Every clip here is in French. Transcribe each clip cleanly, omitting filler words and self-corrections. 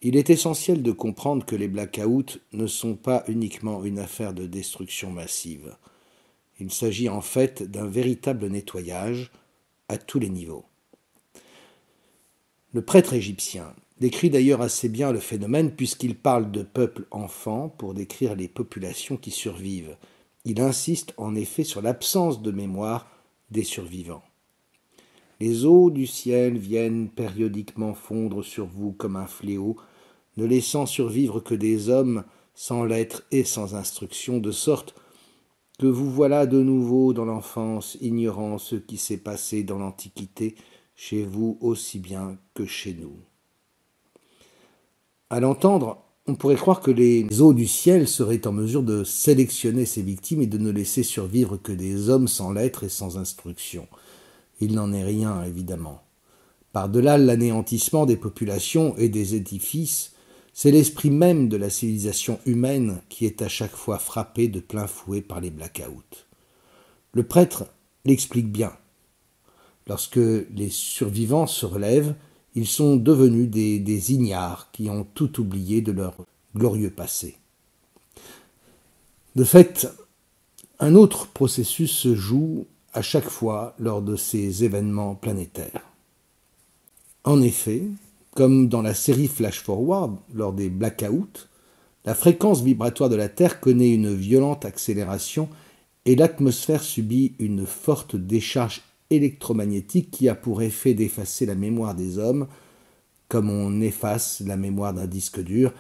Il est essentiel de comprendre que les blackouts ne sont pas uniquement une affaire de destruction massive. Il s'agit en fait d'un véritable nettoyage à tous les niveaux. Le prêtre égyptien décrit d'ailleurs assez bien le phénomène puisqu'il parle de peuples enfants pour décrire les populations qui survivent. Il insiste en effet sur l'absence de mémoire des survivants. Les eaux du ciel viennent périodiquement fondre sur vous comme un fléau, ne laissant survivre que des hommes sans lettres et sans instruction, de sorte que vous voilà de nouveau dans l'enfance, ignorant ce qui s'est passé dans l'Antiquité, chez vous aussi bien que chez nous. À l'entendre, on pourrait croire que les eaux du ciel seraient en mesure de sélectionner ces victimes et de ne laisser survivre que des hommes sans lettres et sans instruction. Il n'en est rien, évidemment. Par-delà l'anéantissement des populations et des édifices, c'est l'esprit même de la civilisation humaine qui est à chaque fois frappé de plein fouet par les blackouts. Le prêtre l'explique bien. Lorsque les survivants se relèvent, ils sont devenus des ignares qui ont tout oublié de leur glorieux passé. De fait, un autre processus se joue à chaque fois lors de ces événements planétaires. En effet, comme dans la série Flash Forward, lors des blackouts, la fréquence vibratoire de la Terre connaît une violente accélération et l'atmosphère subit une forte décharge électromagnétique qui a pour effet d'effacer la mémoire des hommes, comme on efface la mémoire d'un disque dur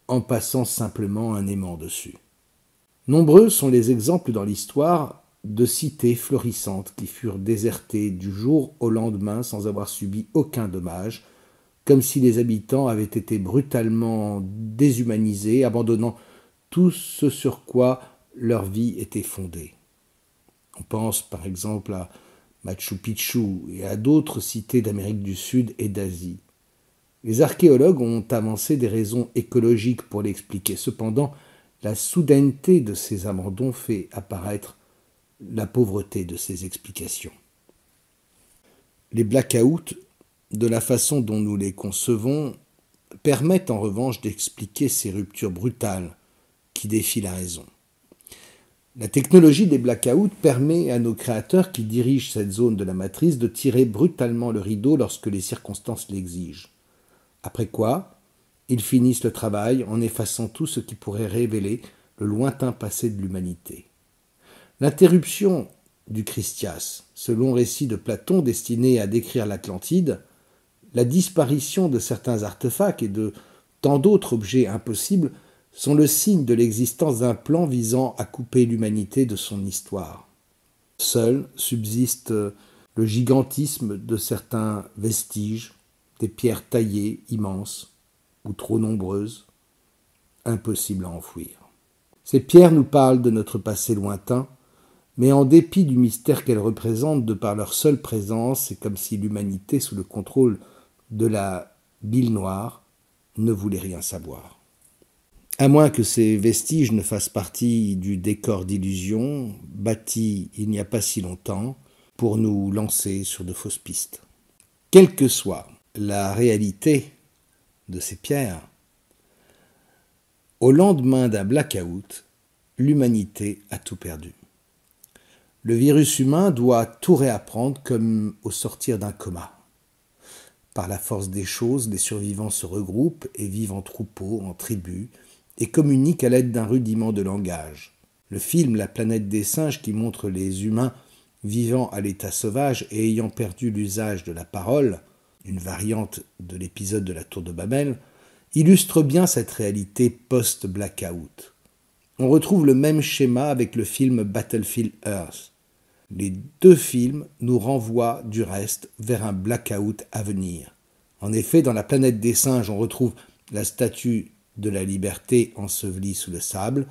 en passant simplement un aimant dessus. Nombreux sont les exemples dans l'histoire de cités florissantes qui furent désertées du jour au lendemain sans avoir subi aucun dommage, comme si les habitants avaient été brutalement déshumanisés, abandonnant tout ce sur quoi leur vie était fondée. On pense par exemple à Machu Picchu et à d'autres cités d'Amérique du Sud et d'Asie. Les archéologues ont avancé des raisons écologiques pour l'expliquer. Cependant, la soudaineté de ces abandons fait apparaître la pauvreté de ces explications. Les blackouts, de la façon dont nous les concevons, permettent en revanche d'expliquer ces ruptures brutales qui défient la raison. La technologie des blackouts permet à nos créateurs qui dirigent cette zone de la matrice de tirer brutalement le rideau lorsque les circonstances l'exigent. Après quoi, ils finissent le travail en effaçant tout ce qui pourrait révéler le lointain passé de l'humanité. L'interruption du Christias, ce long récit de Platon destiné à décrire l'Atlantide, la disparition de certains artefacts et de tant d'autres objets impossibles sont le signe de l'existence d'un plan visant à couper l'humanité de son histoire. Seul subsiste le gigantisme de certains vestiges, des pierres taillées immenses ou trop nombreuses, impossibles à enfouir. Ces pierres nous parlent de notre passé lointain, mais en dépit du mystère qu'elles représentent de par leur seule présence, c'est comme si l'humanité, sous le contrôle de la bile noire, ne voulait rien savoir. À moins que ces vestiges ne fassent partie du décor d'illusions bâti il n'y a pas si longtemps pour nous lancer sur de fausses pistes. Quelle que soit la réalité de ces pierres, au lendemain d'un blackout, l'humanité a tout perdu. Le virus humain doit tout réapprendre comme au sortir d'un coma. Par la force des choses, les survivants se regroupent et vivent en troupeaux, en tribus, et communiquent à l'aide d'un rudiment de langage. Le film La planète des singes, qui montre les humains vivant à l'état sauvage et ayant perdu l'usage de la parole, une variante de l'épisode de la Tour de Babel, illustre bien cette réalité post-blackout. On retrouve le même schéma avec le film Battlefield Earth. Les deux films nous renvoient du reste vers un blackout à venir. En effet, dans La planète des singes, on retrouve la statue de la liberté ensevelie sous le sable,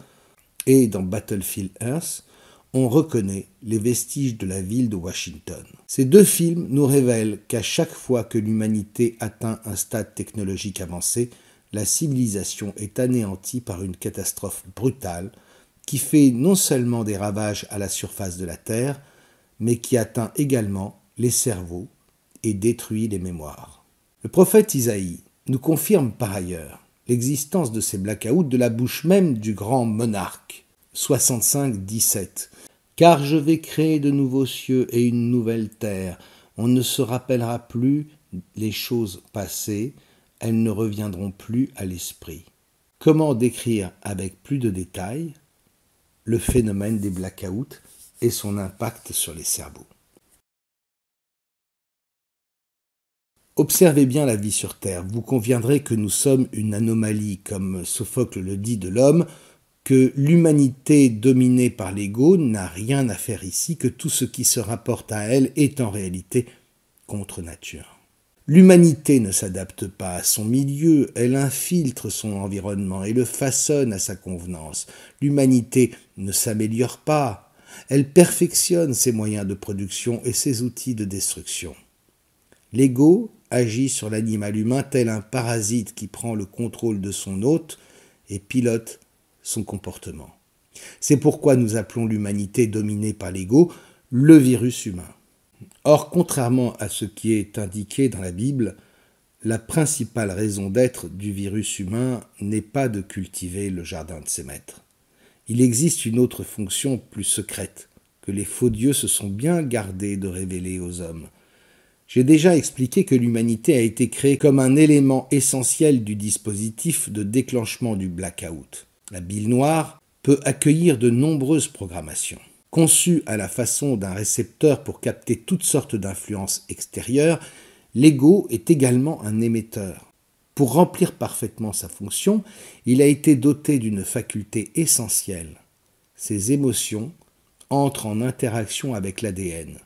et dans Battlefield Earth, on reconnaît les vestiges de la ville de Washington. Ces deux films nous révèlent qu'à chaque fois que l'humanité atteint un stade technologique avancé, la civilisation est anéantie par une catastrophe brutale qui fait non seulement des ravages à la surface de la Terre, mais qui atteint également les cerveaux et détruit les mémoires. Le prophète Isaïe nous confirme par ailleurs l'existence de ces blackouts de la bouche même du grand monarque, 65-17. Car je vais créer de nouveaux cieux et une nouvelle terre. On ne se rappellera plus les choses passées, elles ne reviendront plus à l'esprit. Comment décrire avec plus de détails le phénomène des blackouts et son impact sur les cerveaux? Observez bien la vie sur Terre. Vous conviendrez que nous sommes une anomalie, comme Sophocle le dit de l'homme, que l'humanité dominée par l'ego n'a rien à faire ici, que tout ce qui se rapporte à elle est en réalité contre nature. L'humanité ne s'adapte pas à son milieu, elle infiltre son environnement et le façonne à sa convenance. L'humanité ne s'améliore pas, elle perfectionne ses moyens de production et ses outils de destruction. L'ego agit sur l'animal humain tel un parasite qui prend le contrôle de son hôte et pilote son comportement. C'est pourquoi nous appelons l'humanité dominée par l'ego le virus humain. Or, contrairement à ce qui est indiqué dans la Bible, la principale raison d'être du virus humain n'est pas de cultiver le jardin de ses maîtres. Il existe une autre fonction plus secrète que les faux dieux se sont bien gardés de révéler aux hommes. J'ai déjà expliqué que l'humanité a été créée comme un élément essentiel du dispositif de déclenchement du blackout. La bile noire peut accueillir de nombreuses programmations. Conçue à la façon d'un récepteur pour capter toutes sortes d'influences extérieures, l'ego est également un émetteur. Pour remplir parfaitement sa fonction, il a été doté d'une faculté essentielle. Ses émotions entrent en interaction avec l'ADN.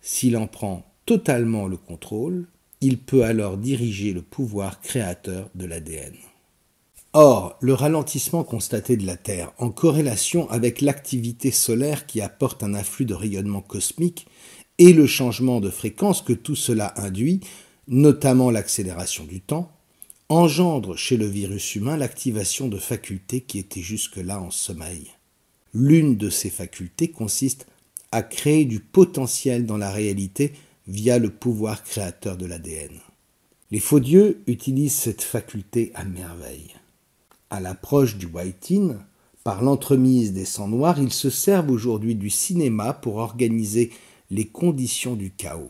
S'il en prend totalement le contrôle, il peut alors diriger le pouvoir créateur de l'ADN. Or, le ralentissement constaté de la Terre, en corrélation avec l'activité solaire qui apporte un afflux de rayonnement cosmique et le changement de fréquence que tout cela induit, notamment l'accélération du temps, engendre chez le virus humain l'activation de facultés qui étaient jusque-là en sommeil. L'une de ces facultés consiste à créer du potentiel dans la réalité via le pouvoir créateur de l'ADN. Les faux dieux utilisent cette faculté à merveille. À l'approche du White-In, par l'entremise des sangs noirs, ils se servent aujourd'hui du cinéma pour organiser les conditions du chaos.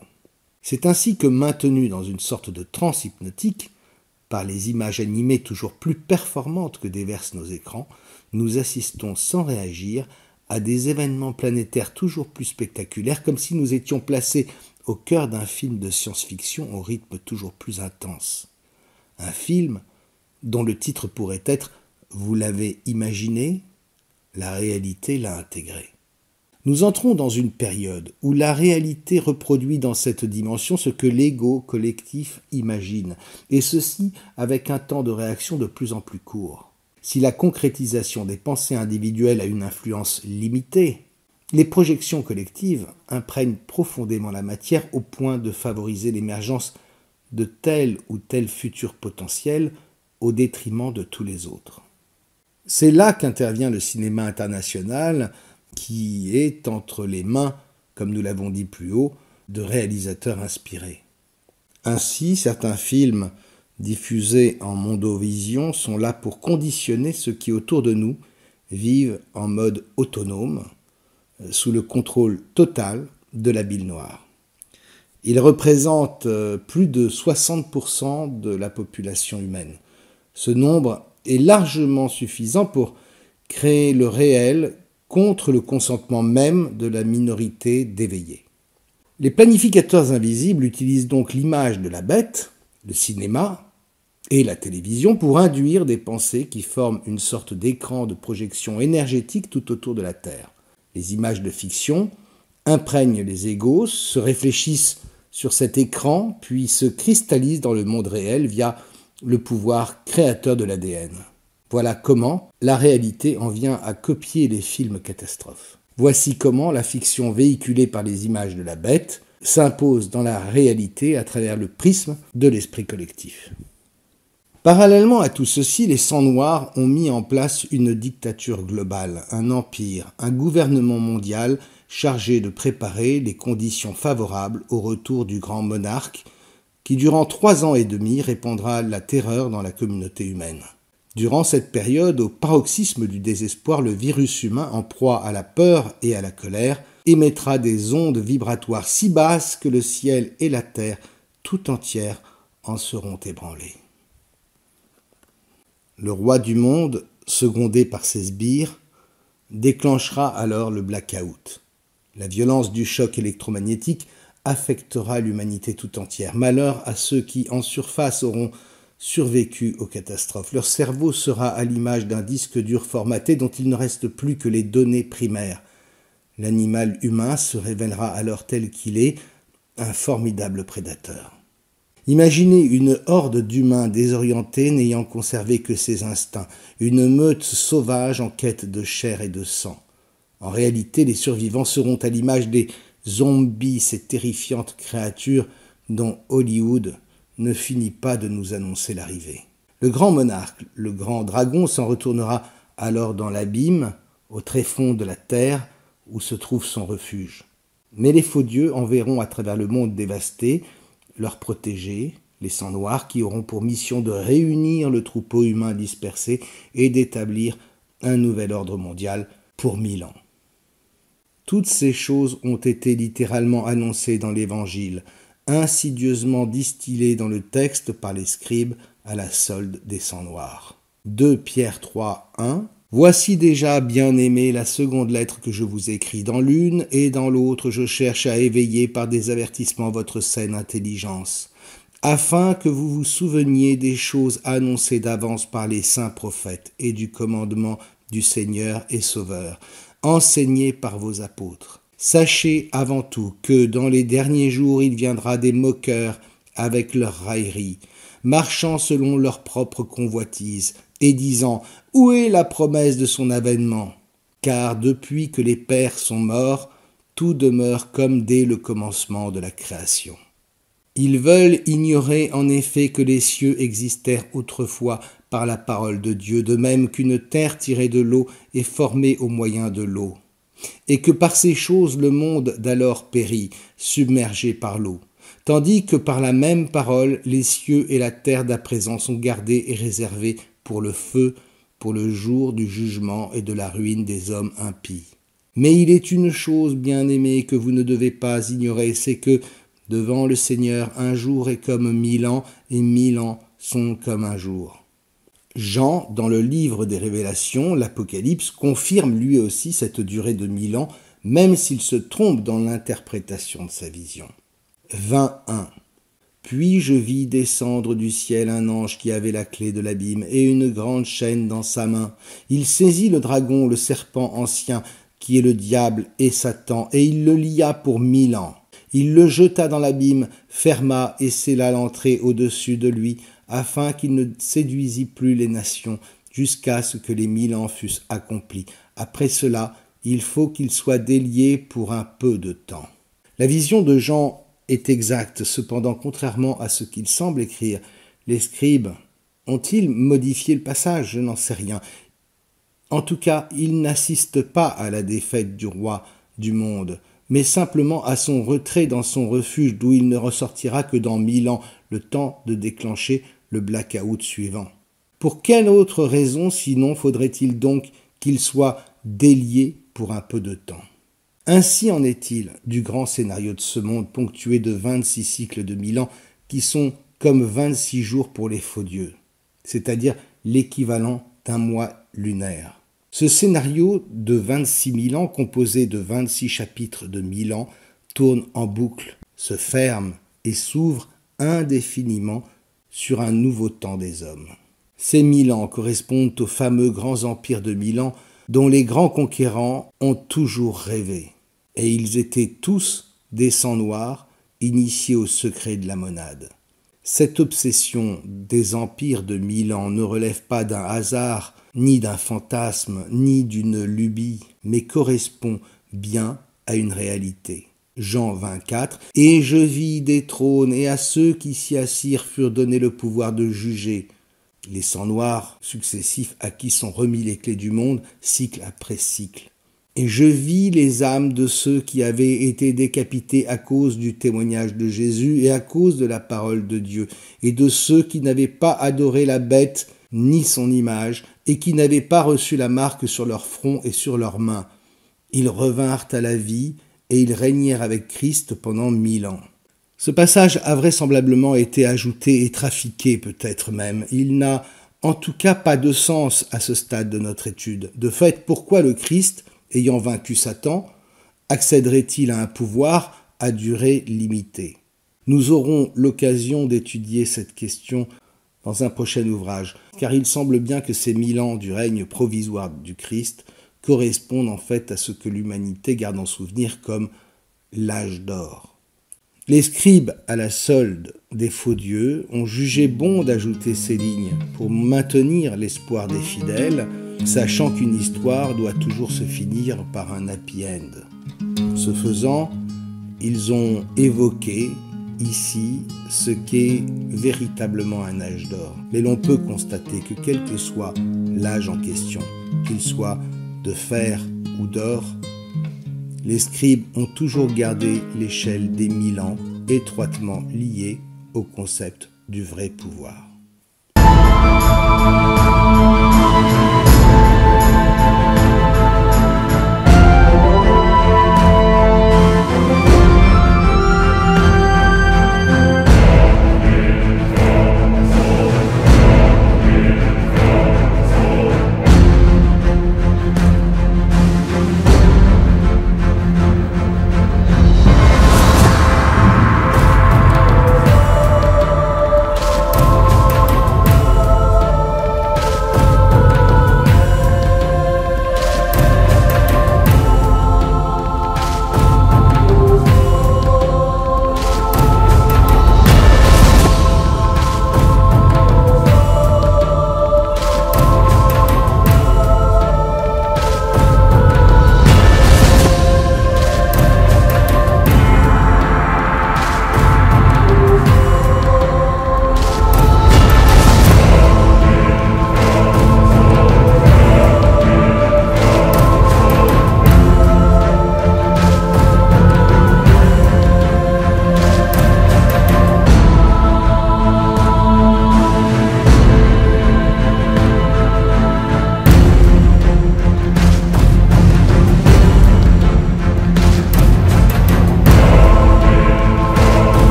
C'est ainsi que, maintenus dans une sorte de transe hypnotique, par les images animées toujours plus performantes que déversent nos écrans, nous assistons sans réagir à des événements planétaires toujours plus spectaculaires, comme si nous étions placés au cœur d'un film de science-fiction au rythme toujours plus intense. Un film dont le titre pourrait être « Vous l'avez imaginé, la réalité l'a intégré ». Nous entrons dans une période où la réalité reproduit dans cette dimension ce que l'ego collectif imagine, et ceci avec un temps de réaction de plus en plus court. Si la concrétisation des pensées individuelles a une influence limitée, les projections collectives imprègnent profondément la matière au point de favoriser l'émergence de tel ou tel futur potentiel au détriment de tous les autres. C'est là qu'intervient le cinéma international qui est entre les mains, comme nous l'avons dit plus haut, de réalisateurs inspirés. Ainsi, certains films diffusés en mondovision sont là pour conditionner ceux qui autour de nous vivent en mode autonome, sous le contrôle total de la bile noire. Ils représentent plus de 60% de la population humaine. Ce nombre est largement suffisant pour créer le réel contre le consentement même de la minorité d'éveillés. Les planificateurs invisibles utilisent donc l'image de la bête, le cinéma et la télévision pour induire des pensées qui forment une sorte d'écran de projection énergétique tout autour de la Terre. Les images de fiction imprègnent les égos, se réfléchissent sur cet écran, puis se cristallisent dans le monde réel via le pouvoir créateur de l'ADN. Voilà comment la réalité en vient à copier les films catastrophes. Voici comment la fiction véhiculée par les images de la bête s'impose dans la réalité à travers le prisme de l'esprit collectif. Parallèlement à tout ceci, les sangs noirs ont mis en place une dictature globale, un empire, un gouvernement mondial chargé de préparer les conditions favorables au retour du grand monarque qui durant 3 ans et demi répandra la terreur dans la communauté humaine. Durant cette période, au paroxysme du désespoir, le virus humain, en proie à la peur et à la colère, émettra des ondes vibratoires si basses que le ciel et la terre tout entière en seront ébranlés. Le roi du monde, secondé par ses sbires, déclenchera alors le blackout. La violence du choc électromagnétique affectera l'humanité tout entière. Malheur à ceux qui, en surface, auront survécu aux catastrophes. Leur cerveau sera à l'image d'un disque dur formaté dont il ne reste plus que les données primaires. L'animal humain se révélera alors tel qu'il est, un formidable prédateur. Imaginez une horde d'humains désorientés n'ayant conservé que ses instincts, une meute sauvage en quête de chair et de sang. En réalité, les survivants seront à l'image des zombies, ces terrifiantes créatures dont Hollywood ne finit pas de nous annoncer l'arrivée. Le grand monarque, le grand dragon, s'en retournera alors dans l'abîme, au tréfonds de la terre, où se trouve son refuge. Mais les faux dieux enverront à travers le monde dévasté leurs protégés, les sangs noirs, qui auront pour mission de réunir le troupeau humain dispersé et d'établir un nouvel ordre mondial pour 1000 ans. Toutes ces choses ont été littéralement annoncées dans l'Évangile, insidieusement distillées dans le texte par les scribes à la solde des sangs noirs. 2 Pierre 3, 1. Voici déjà, bien-aimés, la seconde lettre que je vous écris. Dans l'une et dans l'autre, je cherche à éveiller par des avertissements votre saine intelligence, afin que vous vous souveniez des choses annoncées d'avance par les saints prophètes et du commandement du Seigneur et Sauveur, enseigné par vos apôtres. Sachez avant tout que dans les derniers jours, il viendra des moqueurs avec leurs railleries, marchant selon leur propre convoitise, et disant « Où est la promesse de son avènement ?» Car depuis que les pères sont morts, tout demeure comme dès le commencement de la création. Ils veulent ignorer en effet que les cieux existèrent autrefois par la parole de Dieu, de même qu'une terre tirée de l'eau est formée au moyen de l'eau, et que par ces choses le monde d'alors périt, submergé par l'eau, tandis que par la même parole les cieux et la terre d'à présent sont gardés et réservés pour le feu, pour le jour du jugement et de la ruine des hommes impies. Mais il est une chose, bien-aimée, que vous ne devez pas ignorer, c'est que, devant le Seigneur, un jour est comme 1000 ans, et 1000 ans sont comme un jour. Jean, dans le livre des Révélations, l'Apocalypse, confirme lui aussi cette durée de 1000 ans, même s'il se trompe dans l'interprétation de sa vision. 21. Puis je vis descendre du ciel un ange qui avait la clé de l'abîme et une grande chaîne dans sa main. Il saisit le dragon, le serpent ancien, qui est le diable et Satan, et il le lia pour 1000 ans. Il le jeta dans l'abîme, ferma et scella l'entrée au-dessus de lui, afin qu'il ne séduisît plus les nations, jusqu'à ce que les 1000 ans fussent accomplis. Après cela, il faut qu'il soit délié pour un peu de temps. La vision de Jean est exacte, cependant, contrairement à ce qu'il semble écrire. Les scribes ont-ils modifié le passage? Je n'en sais rien. En tout cas, ils n'assistent pas à la défaite du roi du monde, mais simplement à son retrait dans son refuge, d'où il ne ressortira que dans 1000 ans, le temps de déclencher le blackout suivant. Pour quelle autre raison, sinon, faudrait-il donc qu'il soit délié pour un peu de temps? Ainsi en est-il du grand scénario de ce monde ponctué de 26 cycles de 1000 ans qui sont comme 26 jours pour les faux dieux, c'est-à-dire l'équivalent d'un mois lunaire. Ce scénario de 26 000 ans, composé de 26 chapitres de 1000 ans, tourne en boucle, se ferme et s'ouvre indéfiniment sur un nouveau temps des hommes. Ces 1000 ans correspondent aux fameux grands empires de 1000 ans dont les grands conquérants ont toujours rêvé. Et ils étaient tous des sangs noirs, initiés au secret de la monade. Cette obsession des empires de 1000 ans ne relève pas d'un hasard, ni d'un fantasme, ni d'une lubie, mais correspond bien à une réalité. Jean 24, « Et je vis des trônes, et à ceux qui s'y assirent furent donnés le pouvoir de juger. » Les sangs noirs successifs à qui sont remis les clés du monde, cycle après cycle. Et je vis les âmes de ceux qui avaient été décapités à cause du témoignage de Jésus et à cause de la parole de Dieu, et de ceux qui n'avaient pas adoré la bête ni son image, et qui n'avaient pas reçu la marque sur leur front et sur leurs mains. Ils revinrent à la vie, et ils régnèrent avec Christ pendant 1000 ans. Ce passage a vraisemblablement été ajouté et trafiqué peut-être même. Il n'a en tout cas pas de sens à ce stade de notre étude. De fait, pourquoi le Christ, ayant vaincu Satan, accéderait-il à un pouvoir à durée limitée? Nous aurons l'occasion d'étudier cette question dans un prochain ouvrage, car il semble bien que ces 1000 ans du règne provisoire du Christ correspondent en fait à ce que l'humanité garde en souvenir comme l'âge d'or. Les scribes, à la solde des faux dieux, ont jugé bon d'ajouter ces lignes pour maintenir l'espoir des fidèles, sachant qu'une histoire doit toujours se finir par un happy end. Ce faisant, ils ont évoqué ici ce qu'est véritablement un âge d'or. Mais l'on peut constater que quel que soit l'âge en question, qu'il soit de fer ou d'or, les scribes ont toujours gardé l'échelle des 1000 ans étroitement liée au concept du vrai pouvoir.